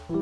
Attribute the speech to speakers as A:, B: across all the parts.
A: The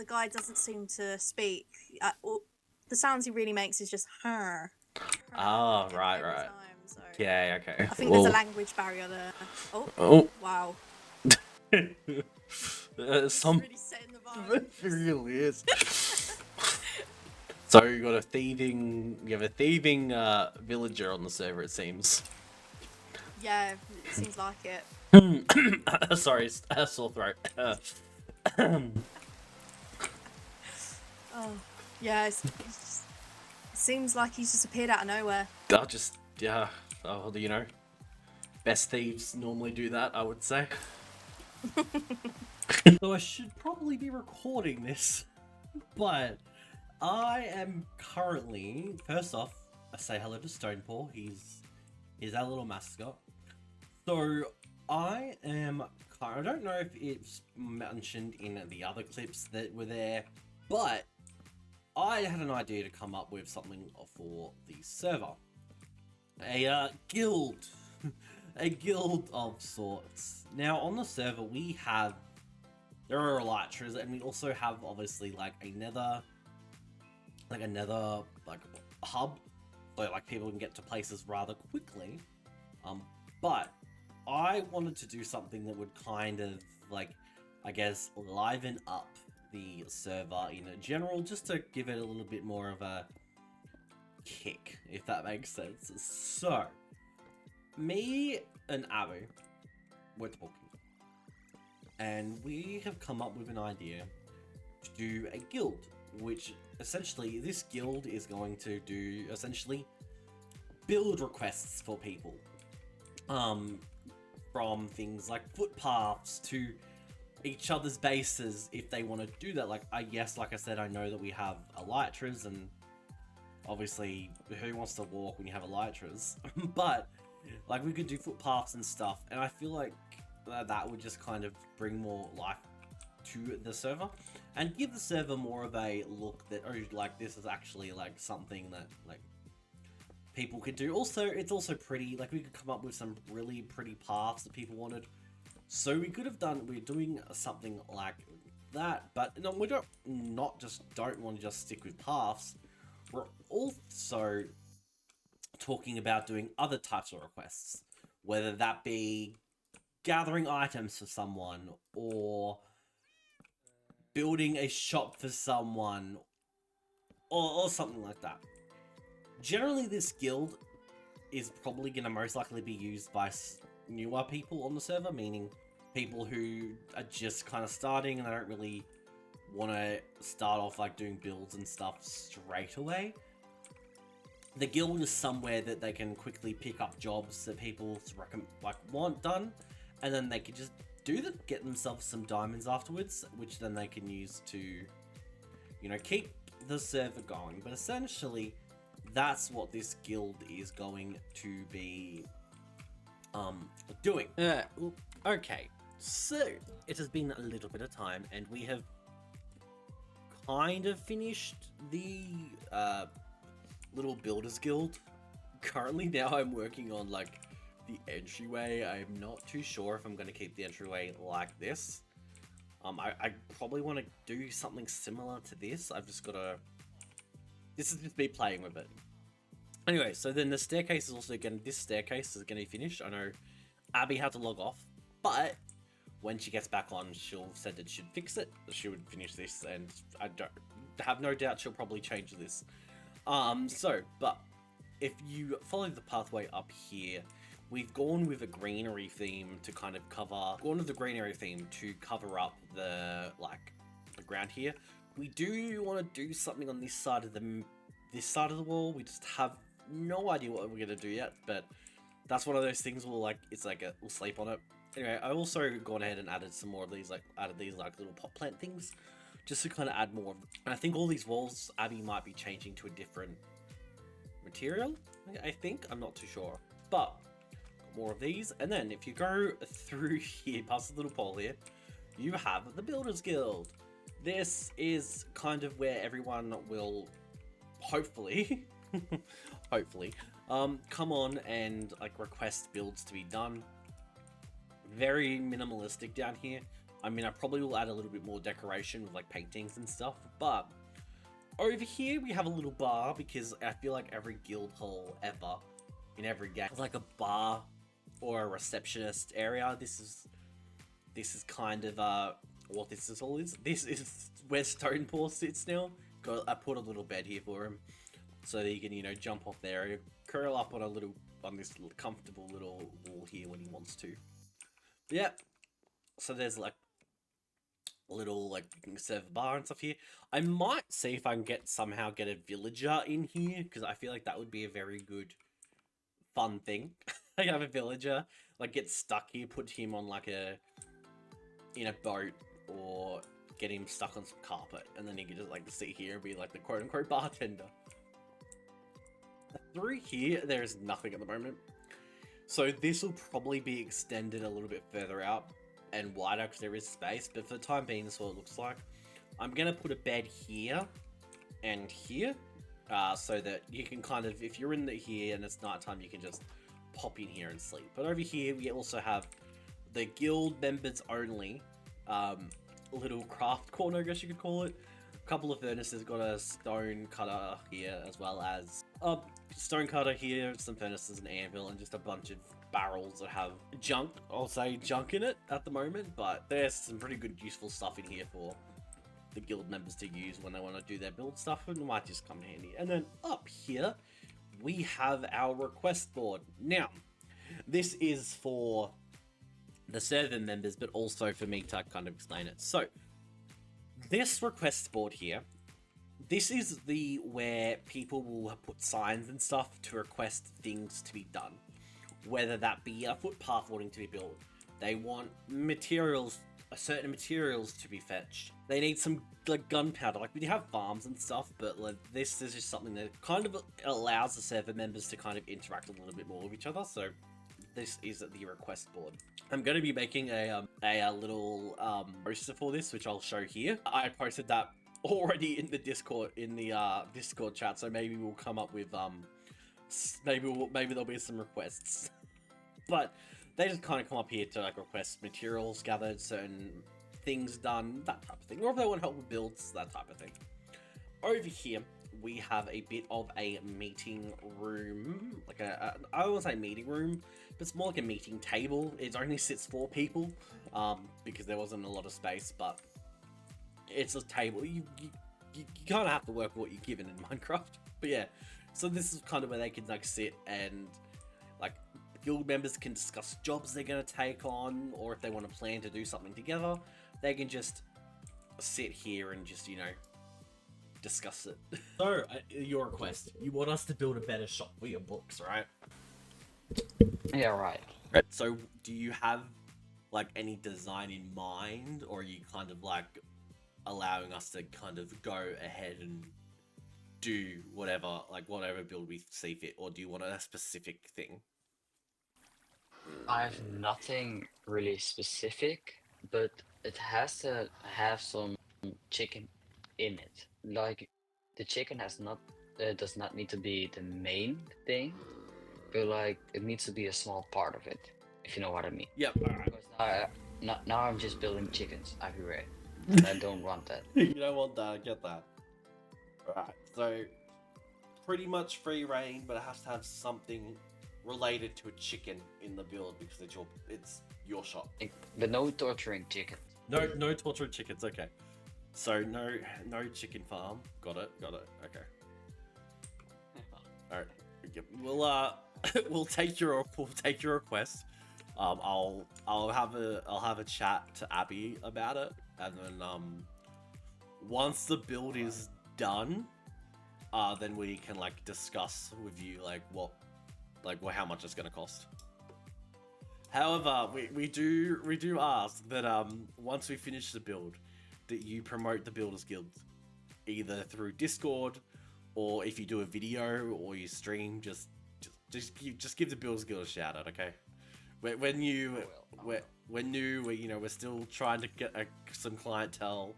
A: guy doesn't seem to speak. The sounds he really makes is just her.
B: Oh, right.
A: Time, so
B: Yeah, okay.
A: I think there's a language barrier there.
B: Oh.
A: Wow.
B: Some
A: really setting the vibe.
B: it really is. So you have a thieving villager on the server, it seems.
A: Yeah, it seems like it.
B: Sorry, sore throat.
A: Oh, yeah, it seems like he's just appeared out of nowhere.
B: Best thieves normally do that, I would say. So I should probably be recording this, but I am currently, first off, I say hello to Stonepaw. He's our little mascot. So I don't know if it's mentioned in the other clips that were there, but I had an idea to come up with something for the server. A guild. A guild of sorts. Now on the server there are elytras, and we also have obviously like another hub, so like people can get to places rather quickly. But I wanted to do something that would kind of like, I guess, liven up the server in general, just to give it a little bit more of a kick, if that makes sense. So me and Abu were talking, and we have come up with an idea to do a guild, which essentially this guild is going to do build requests for people, from things like footpaths to each other's bases if they want to do that. Like I said, I know that we have elytras, and obviously who wants to walk when you have elytras? But like we could do footpaths and stuff, and I feel like that would just kind of bring more life to the server and give the server more of a look that, oh, like this is actually like something that like people could do. Also, it's also pretty, like we could come up with some really pretty paths that people wanted. So we're doing something like that, but no, we don't want to just stick with paths. We're also talking about doing other types of requests, whether that be gathering items for someone, or building a shop for someone, or something like that. Generally, this guild is probably going to most likely be used by newer people on the server, meaning people who are just kind of starting and they don't really want to start off like doing builds and stuff straight away. The guild is somewhere that they can quickly pick up jobs that people want done, and then they can just do them, get themselves some diamonds afterwards, which then they can use to, keep the server going. But essentially, that's what this guild is going to be doing. Okay, so it has been a little bit of time, and we have kind of finished the little builders guild. Currently now I'm working on like the entryway. I'm not too sure if I'm going to keep the entryway like this. I probably want to do something similar to this. I've just got to... This is just me playing with it. Anyway, so then the staircase is also going to... This staircase is going to be finished. I know Abby had to log off, but when she gets back on, she'll said that she'd fix it. She would finish this, and I don't have no doubt she'll probably change this. But if you follow the pathway up here, we've gone with a greenery theme to kind of cover... Gone with the greenery theme to cover up the, like, the ground here. We do want to do something on this side of the wall. We just have no idea what we're going to do yet, but that's one of those things we'll sleep on it. Anyway, I also gone ahead and added some more of these, added these little pot plant things, just to kind of add more. And I think all these walls, Abby might be changing to a different material, I think. I'm not too sure. But, got more of these. And then, if you go through here, past the little pole here, you have the Builders Guild. This is kind of where everyone will, hopefully, come on and, request builds to be done. Very minimalistic down here. I mean, I probably will add a little bit more decoration with, paintings and stuff, but over here we have a little bar, because I feel like every guild hall ever, in every game, has, a bar or a receptionist area. This is kind of, what this is all is. This is where Stonepaw sits now. I put a little bed here for him, so that he can, jump off there, curl up on this comfortable little wall here when he wants to. But yeah, so there's a little you can serve a bar and stuff here. I might see if I can somehow get a villager in here, because I feel like that would be a very good, fun thing. Have a villager, get stuck here, put him on in a boat, or get him stuck on some carpet, and then he can just sit here and be the quote-unquote bartender. Through here, there is nothing at the moment. So this will probably be extended a little bit further out and wider, because there is space, but for the time being, this is what it looks like. I'm going to put a bed here and here, so that you can kind of, if you're in here and it's nighttime, you can just pop in here and sleep. But over here, we also have the guild members only little craft corner, I guess you could call it. A couple of furnaces, got a stone cutter here, as well as a stone cutter here, some furnaces, an anvil, and just a bunch of barrels that have junk, I'll say junk in it at the moment, but there's some pretty good useful stuff in here for the guild members to use when they want to do their build stuff, and it might just come in handy. And then up here, we have our request board. Now, this is for the server members, but also for me to kind of explain it. So, this request board here, this is where people will put signs and stuff to request things to be done. Whether that be a footpath wanting to be built, they want materials, certain materials to be fetched. They need some gunpowder. We have farms and stuff, but this is just something that kind of allows the server members to kind of interact a little bit more with each other. So this is the request board. I'm going to be making a little poster for this, which I'll show here. I posted that already in the Discord Discord chat, so maybe we'll come up with maybe there'll be some requests. But they just kind of come up here to request materials gathered, certain things done, that type of thing, or if they want help with builds, that type of thing. Over here, we have a bit of a meeting room, I won't say meeting room, but it's more like a meeting table. It only sits 4 people, because there wasn't a lot of space, but it's a table. You kind of have to work with what you're given in Minecraft. But yeah, so this is kind of where they can sit and guild members can discuss jobs they're going to take on, or if they want to plan to do something together, they can just sit here and just, discuss it. So, your request. You want us to build a better shop for your books, right?
C: Yeah, right.
B: Right. So, do you have, any design in mind, or are you kind of, allowing us to kind of go ahead and do whatever build we see fit, or do you want a specific thing?
C: I have nothing really specific, but it has to have some chicken in it. Like the chicken has not does not need to be the main thing, but like it needs to be a small part of it, if you know what I mean.
B: Yep. All right.
C: Because now I'm just building chickens everywhere, and I don't want that.
B: You don't want that. I get that. Right. So, pretty much free reign, but it has to have something related to a chicken in the build because it's your shop.
C: But no torturing chickens.
B: No tortured chickens. Okay. So no chicken farm. Got it. Okay. All right. Yep. We'll take your request. I'll have a chat to Abby about it, and then once the build is done, then we can like discuss with you how much it's gonna cost. However, we do ask that once we finish the build, that you promote the Builders Guild, either through Discord, or if you do a video or you stream, just give the Builders Guild a shout out, okay? When you we're still trying to get some clientele.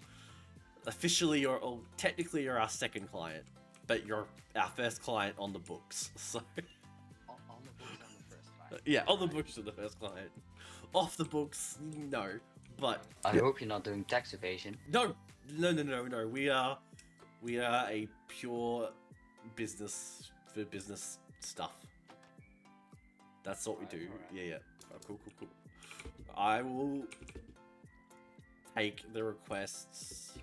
B: Officially, or technically, you're our second client, but you're our first client on the books. So
C: On the books, on the first client.
B: yeah, on the books you're the first client. Off the books, no. But
C: I hope you're not doing tax evasion.
B: no. We are a pure business for business stuff. That's what we do.
C: Alright.
B: Yeah. Oh, cool. I will take the requests.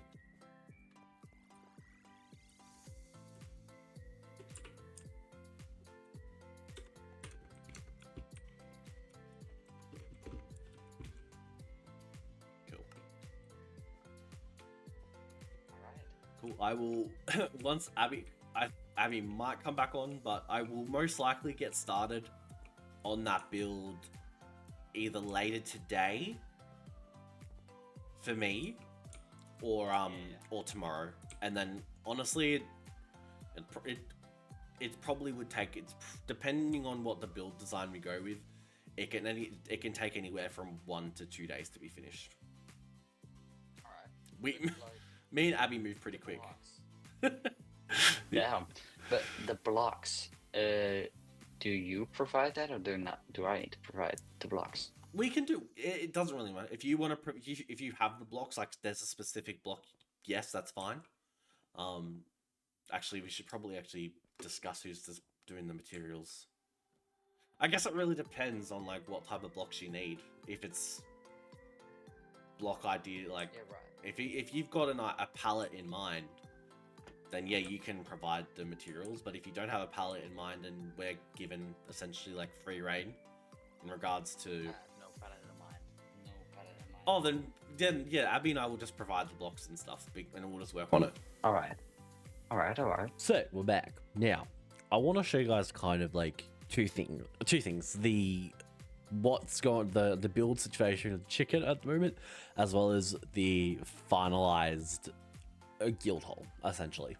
B: Cool. I will once Abby might come back on, but I will most likely get started on that build either later today for me, or or tomorrow. And then honestly, it probably would take depending on what the build design we go with. It can take anywhere from 1 to 2 days to be finished.
C: Alright.
B: Me and Abby move pretty quick.
C: Yeah, but the blocks, do you provide that, or do I need to provide the blocks?
B: We can do it. Doesn't really matter if you want to. If you have the blocks, like there's a specific block. Yes, that's fine. Actually, we should probably discuss who's just doing the materials. I guess it really depends on like what type of blocks you need. If it's block ID, like
C: Yeah, right.
B: if you've got a palette in mind, then yeah, you can provide the materials. But if you don't have a palette in mind, and we're given essentially like free reign in regards to,
C: No palette in mind. No palette in mind.
B: oh, then yeah, Abby and I will just provide the blocks and stuff, and we'll just work on it.
C: All right.
D: So we're back now. I want to show you guys kind of like two things: the build situation of the chicken at the moment, as well as the finalized guild hall, essentially,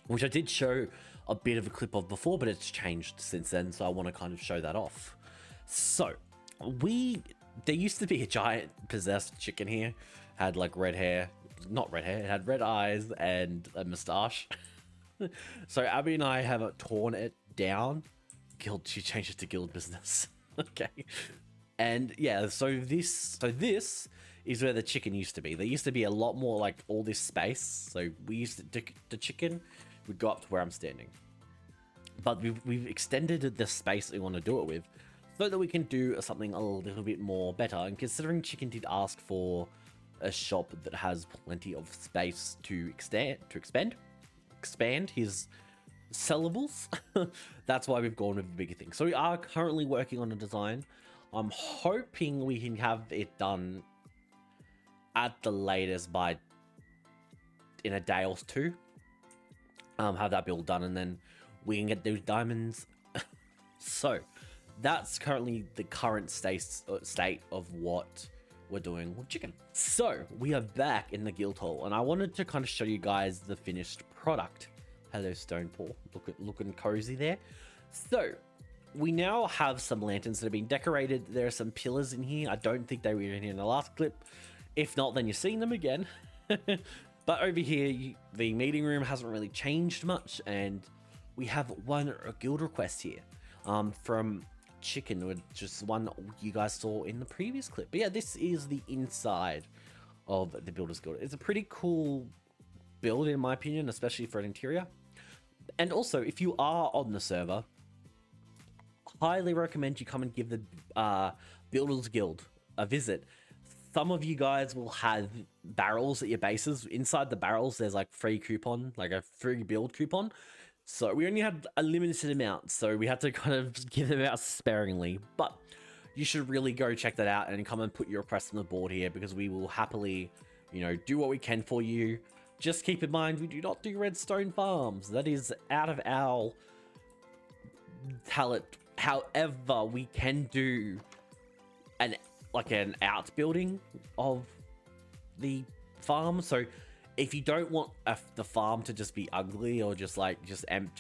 D: which I did show a bit of a clip of before, but it's changed since then, so I want to kind of show that off. So there used to be a giant possessed chicken here, had like red hair, not red hair, it had red eyes and a mustache. So Abby and I have torn it down. She changed it to guild business. Okay. And yeah, so this is where the chicken used to be. There used to be a lot more like all this space. So we used the chicken would go up to where I'm standing. But we've extended the space that we want to do it with, so that we can do something a little bit more better. And considering Chicken did ask for a shop that has plenty of space to expand his sellables, that's why we've gone with a bigger thing. So we are currently working on a design. I'm hoping we can have it done at the latest in a day or two. Have that build done, and then we can get those diamonds. So that's currently the current state of what we're doing with chicken. So we are back in the guild hall, and I wanted to kind of show you guys the finished product. Hello, Stonepaw, looking cozy there. So we now have some lanterns that have been decorated. There are some pillars in here. I don't think they were in here in the last clip. If not, then you're seeing them again. But over here, the meeting room hasn't really changed much, and we have one guild request here from Chicken, which is one you guys saw in the previous clip. But yeah, this is the inside of the Builders Guild. It's a pretty cool build, in my opinion, especially for an interior. And also, if you are on the server, highly recommend you come and give the Builders Guild a visit. Some of you guys will have barrels at your bases. Inside the barrels, there's like free coupon, like a free build coupon. So we only had a limited amount, so we had to kind of give them out sparingly. But you should really go check that out and come and put your request on the board here, because we will happily, you know, do what we can for you. Just keep in mind, we do not do redstone farms. That is out of our talent. However, we can do an outbuilding of the farm. So if you don't want the farm to just be ugly or just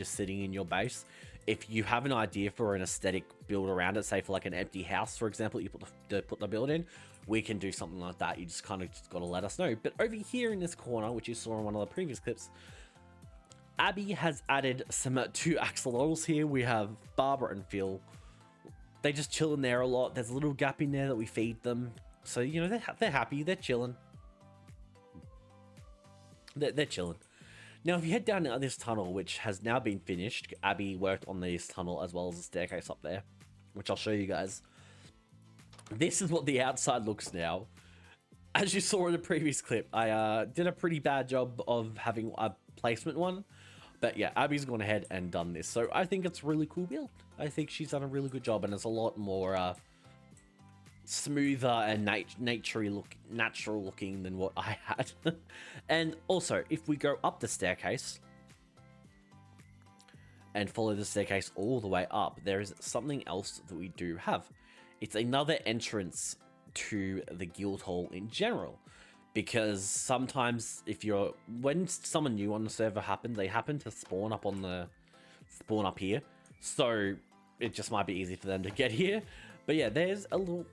D: sitting in your base, if you have an idea for an aesthetic build around it, say for like an empty house, for example, you put the build in, we can do something like that. You just kind of got to let us know. But over here in this corner, which you saw in one of the previous clips, Abby has added some 2 axolotls here. We have Barbara and Phil. They just chill in there a lot. There's a little gap in there that we feed them. So, you know, they're happy. They're chilling. They're chilling. Now, if you head down this tunnel, which has now been finished, Abby worked on this tunnel as well as the staircase up there, which I'll show you guys. This is what the outside looks now. As you saw in the previous clip, I did a pretty bad job of having a placement one. But yeah, Abby's gone ahead and done this. So I think it's a really cool build. I think she's done a really good job, and it's a lot more smoother and natural looking than what I had. And also, if we go up the staircase and follow the staircase all the way up, there is something else that we do have. It's another entrance to the guild hall in general, because sometimes when someone new on the server happens, they happen to spawn up here, so it just might be easy for them to get here. But yeah, there's a little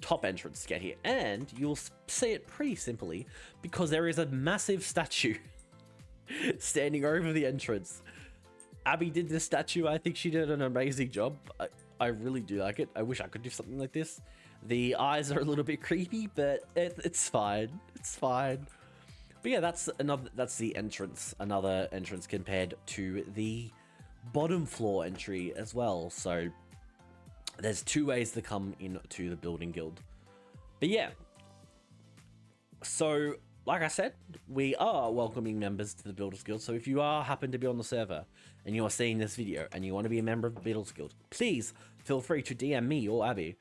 D: top entrance to get here, and you'll see it pretty simply because there is a massive statue standing over the entrance. Abby did this statue. I think she did an amazing job. I really do like it. I wish I could do something like this. The eyes are a little bit creepy, but it's fine. It's fine. But yeah, that's the entrance. Another entrance compared to the bottom floor entry as well. So there's 2 ways to come into the building guild. But yeah. So like I said, we are welcoming members to the Builders Guild. So if you happen to be on the server and you are seeing this video and you want to be a member of the Builders Guild, please feel free to DM me or Abby,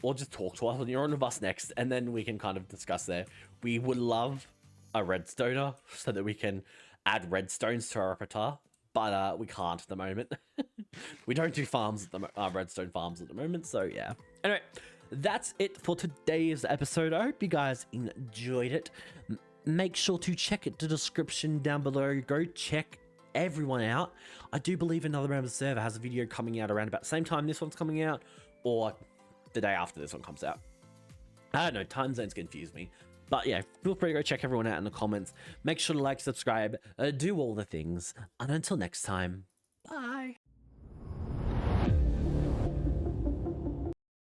D: or just talk to us when you're on the bus next, and then we can kind of discuss there. We would love a redstoner so that we can add redstones to our repertoire, but we can't at the moment. We don't do farms redstone farms at the moment, so yeah. Anyway, that's it for today's episode. I hope you guys enjoyed it. Make sure to check the description down below. Go check everyone out. I do believe another member of the server has a video coming out around about the same time this one's coming out, or the day after this one comes out. I don't know, time zones confuse me. But yeah, feel free to go check everyone out in the comments. Make sure to like, subscribe, do all the things. And until next time,